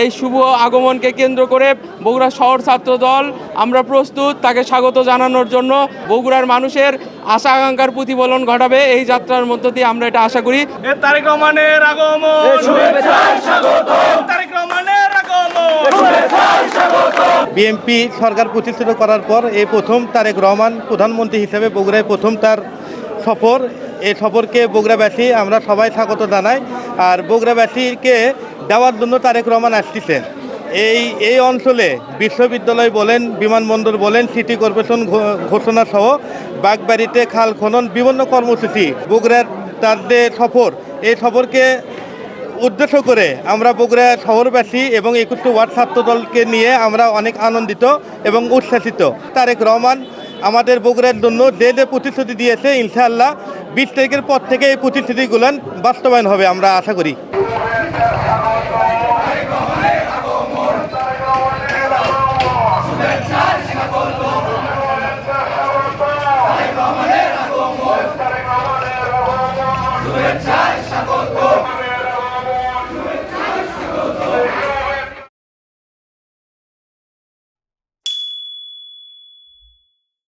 এই শুভ আগমনকে কেন্দ্র করে বগুড়া শহর ছাত্র দল আমরা প্রস্তুত তাকে স্বাগত জানানোর জন্য। বগুড়ার মানুষের আশা আকাঙ্ক্ষার প্রতিফলন ঘটাবে এই যাত্রার মধ্য দিয়ে, আমরা এটা আশা করি। তারেক রহমানের আগমন, তারেক রহমানের আগমন। বিএনপি সরকার প্রতিষ্ঠিত করার পর এই প্রথম তারেক রহমান প্রধানমন্ত্রী হিসেবে বগুড়ায় প্রথম তার সফর। এই সফরকে বগুড়াবাসী আমরা সবাই স্বাগত জানাই। আর বগুড়াবাসীকে দেওয়ার জন্য তারেক রহমান আসতেছে। এই অঞ্চলে বিশ্ববিদ্যালয় বলেন, বিমানবন্দর বলেন, সিটি কর্পোরেশন ঘোষণা সহ বাগবাড়িতে খাল খনন বিভিন্ন কর্মসূচি, বগুড়ার তার যে সফর, এই সফরকে উদ্দেশ্য করে আমরা বগুড়া শহরবাসী এবং 21 ওয়ার্ড ছাত্র দলকে নিয়ে আমরা অনেক আনন্দিত এবং উচ্ছ্বাসিত। তারেক রহমান আমাদের বগুড়ার জন্য যে যে প্রতিশ্রুতি দিয়েছে, ইনশাআল্লাহ 20 তারিখের পর থেকে এই প্রতিশ্রুতিগুলো বাস্তবায়ন হবে আমরা আশা করি। শুভেচ্ছায় স্বাগত।